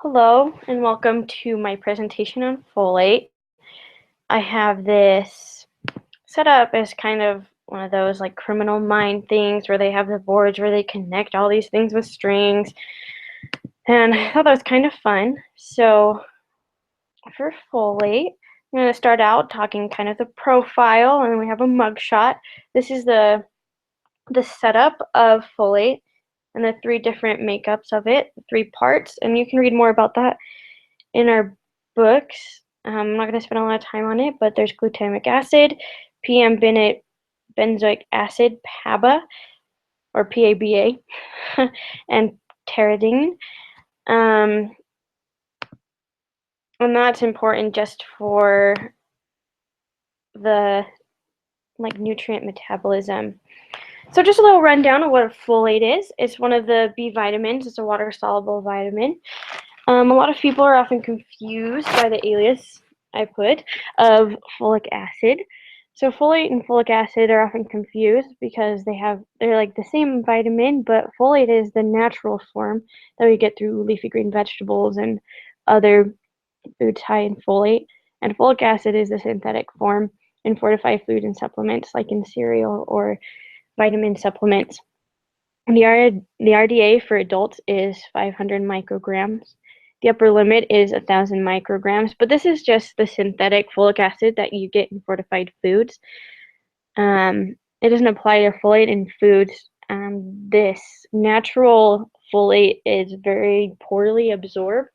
Hello and welcome to my presentation on folate. I have this set up as kind of one of those like criminal mind things where they have the boards where they connect all these things with strings, and I thought that was kind of fun. So for folate, I'm going to start out talking kind of the profile, and then we have a mugshot. This is the setup of folate and the three different makeups of it, three parts, and you can read more about that in our books. I'm not going to spend a lot of time on it, but there's glutamic acid, PM benzoic acid, PABA, or PABA, and pteridine. And that's important just for the nutrient metabolism. So just a little rundown of what folate is. It's one of the B vitamins. It's a water-soluble vitamin. A lot of people are often confused by the alias I put of folic acid. So folate and folic acid are often confused because they're like the same vitamin, but folate is the natural form that we get through leafy green vegetables and other foods high in folate. And folic acid is the synthetic form in fortified food and supplements like in cereal or vitamin supplements. The RDA for adults is 500 micrograms. The upper limit is 1,000 micrograms, but this is just the synthetic folic acid that you get in fortified foods. It doesn't apply to folate in foods. This natural folate is very poorly absorbed,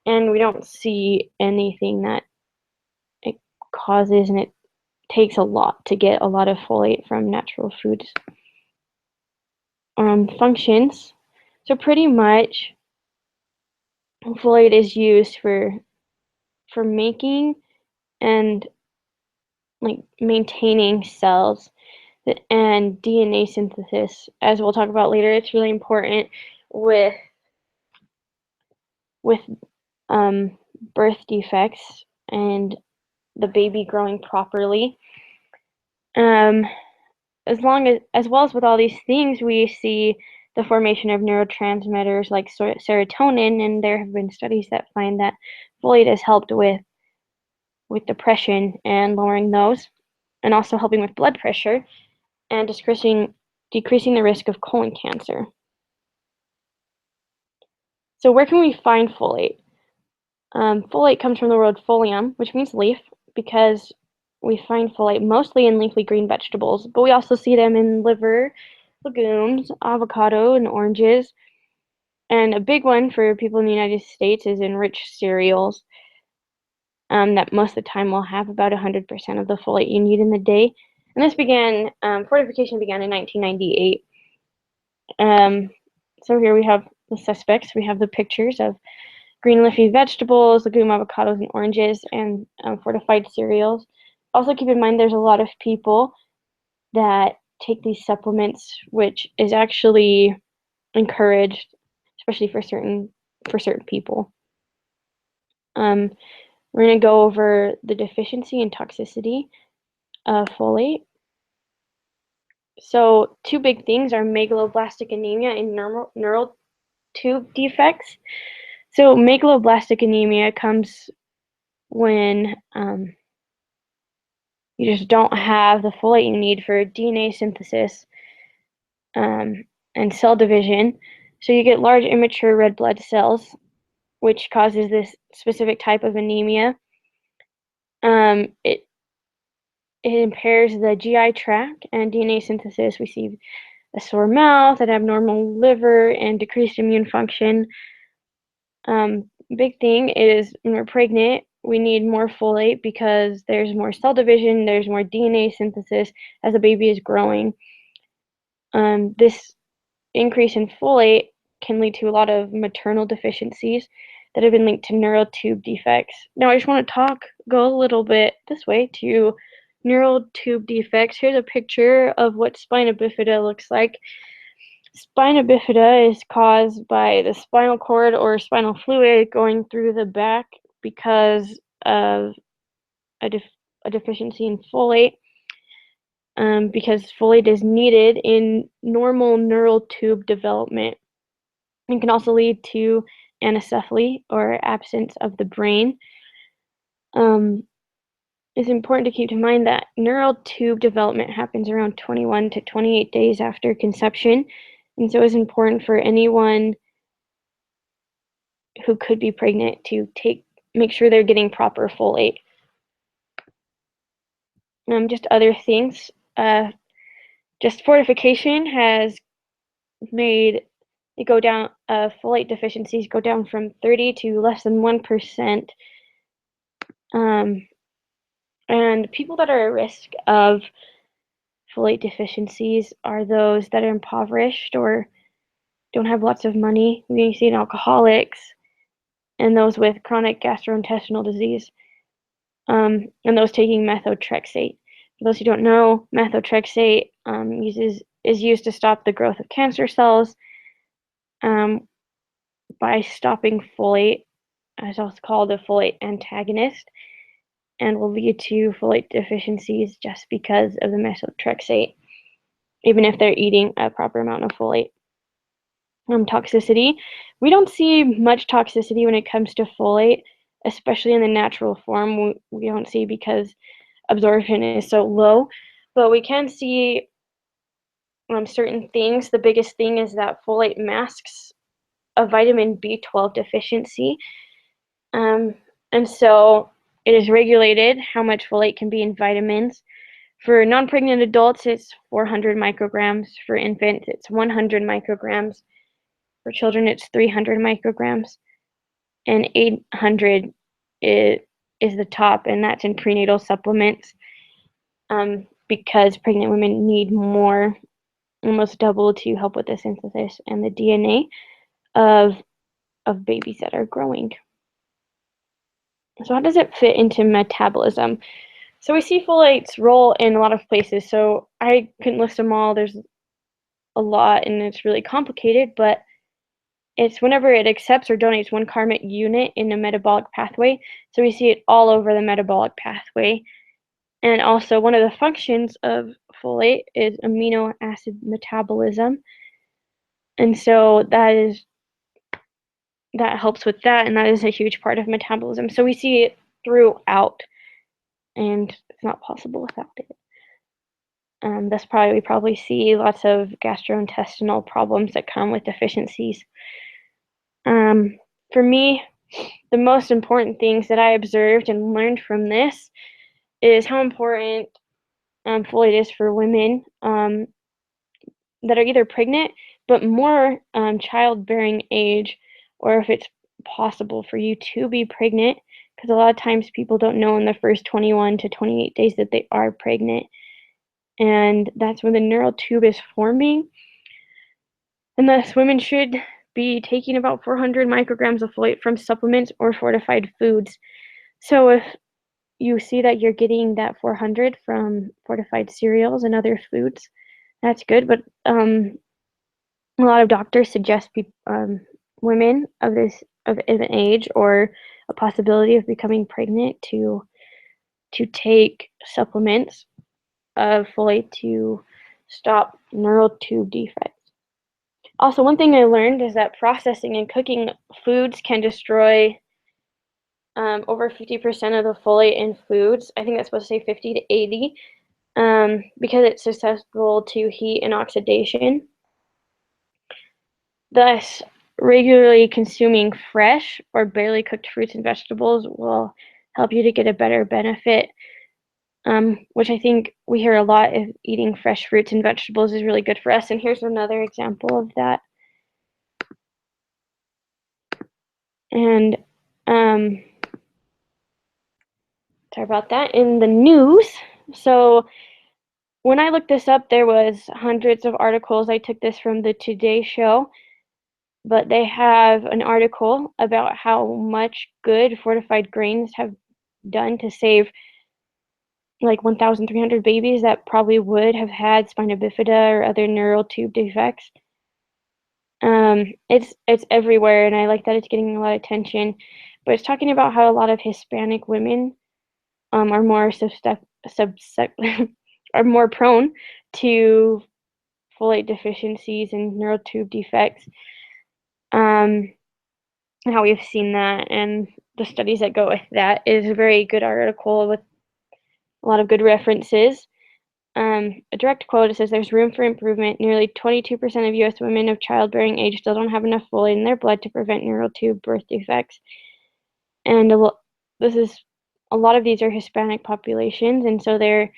and we don't see anything that it causes, and it takes a lot to get a lot of folate from natural foods. Functions. So pretty much folate is used for making and maintaining cells and DNA synthesis. As we'll talk about later, it's really important with birth defects and the baby growing properly. As well as with all these things, we see the formation of neurotransmitters like serotonin, and there have been studies that find that folate has helped with depression and lowering those, and also helping with blood pressure and decreasing the risk of colon cancer. So where can we find folate? Folate comes from the word folium, which means leaf, because we find folate mostly in leafy green vegetables, but we also see them in liver, legumes, avocado, and oranges. And a big one for people in the United States is in rich cereals, that most of the time will have about 100% of the folate you need in the day. And this fortification began in 1998. So here we have the suspects. We have the pictures of green leafy vegetables, legume, avocados, and oranges, and fortified cereals. Also keep in mind there's a lot of people that take these supplements, which is actually encouraged, especially for certain people. We're going to go over the deficiency and toxicity of folate. So two big things are megaloblastic anemia and neural tube defects. So megaloblastic anemia comes when you just don't have the folate you need for DNA synthesis and cell division. So you get large immature red blood cells, which causes this specific type of anemia. It impairs the GI tract and DNA synthesis. We see a sore mouth, an abnormal liver, and decreased immune function. Big thing is when we're pregnant, we need more folate because there's more cell division, there's more DNA synthesis as the baby is growing. This increase in folate can lead to a lot of maternal deficiencies that have been linked to neural tube defects. Now I just want to go a little bit this way to neural tube defects. Here's a picture of what spina bifida looks like. Spina bifida is caused by the spinal cord or spinal fluid going through the back because of a deficiency in folate, because folate is needed in normal neural tube development. It can also lead to anencephaly, or absence of the brain. It's important to keep in mind that neural tube development happens around 21 to 28 days after conception, and so it's important for anyone who could be pregnant to make sure they're getting proper folate. Just other things. Just fortification has made it go down. Folate deficiencies go down from 30 to less than 1%. And people that are at risk of folate deficiencies are those that are impoverished or don't have lots of money. You see in alcoholics and those with chronic gastrointestinal disease, and those taking methotrexate. For those who don't know, methotrexate is used to stop the growth of cancer cells by stopping folate. It's also called a folate antagonist, and will lead to folate deficiencies just because of the methotrexate, even if they're eating a proper amount of folate. Toxicity. We don't see much toxicity when it comes to folate, especially in the natural form. We don't see because absorption is so low, but we can see certain things. The biggest thing is that folate masks a vitamin B12 deficiency, and so it is regulated how much folate can be in vitamins. For non-pregnant adults, it's 400 micrograms. For infants, it's 100 micrograms. For children, it's 300 micrograms, and 800 is the top, and that's in prenatal supplements, because pregnant women need more, almost double, to help with the synthesis and the DNA of babies that are growing. So how does it fit into metabolism? So we see folate's role in a lot of places. So I couldn't list them all. There's a lot, and it's really complicated, but it's whenever it accepts or donates one karmic unit in a metabolic pathway. So we see it all over the metabolic pathway. And also one of the functions of folate is amino acid metabolism. And so that helps with that, and that is a huge part of metabolism. So we see it throughout, and it's not possible without it. We probably see lots of gastrointestinal problems that come with deficiencies. For me, the most important things that I observed and learned from this is how important folate is for women that are either pregnant, but more childbearing age, or if it's possible for you to be pregnant, because a lot of times people don't know in the first 21 to 28 days that they are pregnant. And that's when the neural tube is forming. And thus, women should be taking about 400 micrograms of folate from supplements or fortified foods. So if you see that you're getting that 400 from fortified cereals and other foods, that's good. But a lot of doctors suggest women of an age or a possibility of becoming pregnant to take supplements of folate to stop neural tube defects. Also, one thing I learned is that processing and cooking foods can destroy over 50% of the folate in foods. I think that's supposed to say 50 to 80, because it's susceptible to heat and oxidation. Thus, regularly consuming fresh or barely cooked fruits and vegetables will help you to get a better benefit, which I think we hear a lot of eating fresh fruits and vegetables is really good for us. And here's another example of that. And sorry about that. In the news, so when I looked this up, there was hundreds of articles. I took this from the Today Show, but they have an article about how much good fortified grains have done to save like 1,300 babies that probably would have had spina bifida or other neural tube defects. It's everywhere, and I like that it's getting a lot of attention. But it's talking about how a lot of Hispanic women are more are more prone to folate deficiencies and neural tube defects. and how we've seen that and the studies that go with that is a very good article with a lot of good references. A direct quote, it says there's room for improvement. Nearly 22% of U.S. women of childbearing age still don't have enough folate in their blood to prevent neural tube birth defects. And this is a lot of these are Hispanic populations, and so they're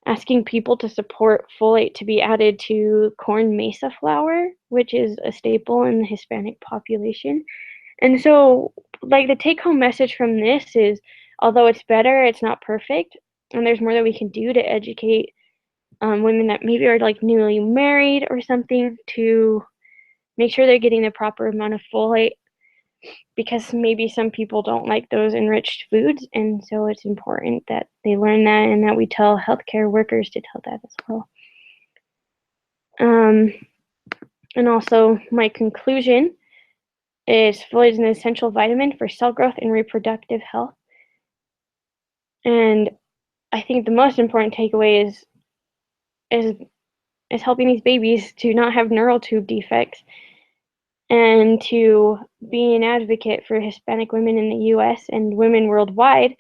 asking people to support folate to be added to corn mesa flour, which is a staple in the Hispanic population. And so, like, the take home message from this is although it's better, it's not perfect, and there's more that we can do to educate women that maybe are like newly married or something to make sure they're getting the proper amount of folate because maybe some people don't like those enriched foods, and so it's important that they learn that and that we tell healthcare workers to tell that as well. And also, my conclusion is folate is an essential vitamin for cell growth and reproductive health. And I think the most important takeaway is is helping these babies to not have neural tube defects and to be an advocate for Hispanic women in the US and women worldwide,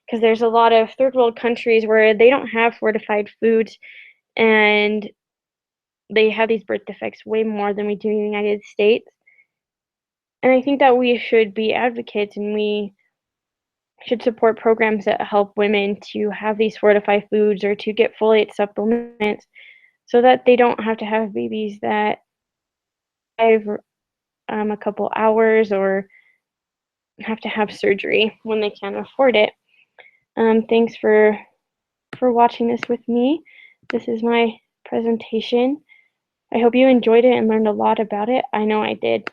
because there's a lot of third world countries where they don't have fortified foods and they have these birth defects way more than we do in the United States. And I think that we should be advocates and we should support programs that help women to have these fortified foods or to get folate supplements so that they don't have to have babies that have a couple hours or have to have surgery when they can't afford it. Thanks for watching this with me. This is my presentation. I hope you enjoyed it and learned a lot about it. I know I did.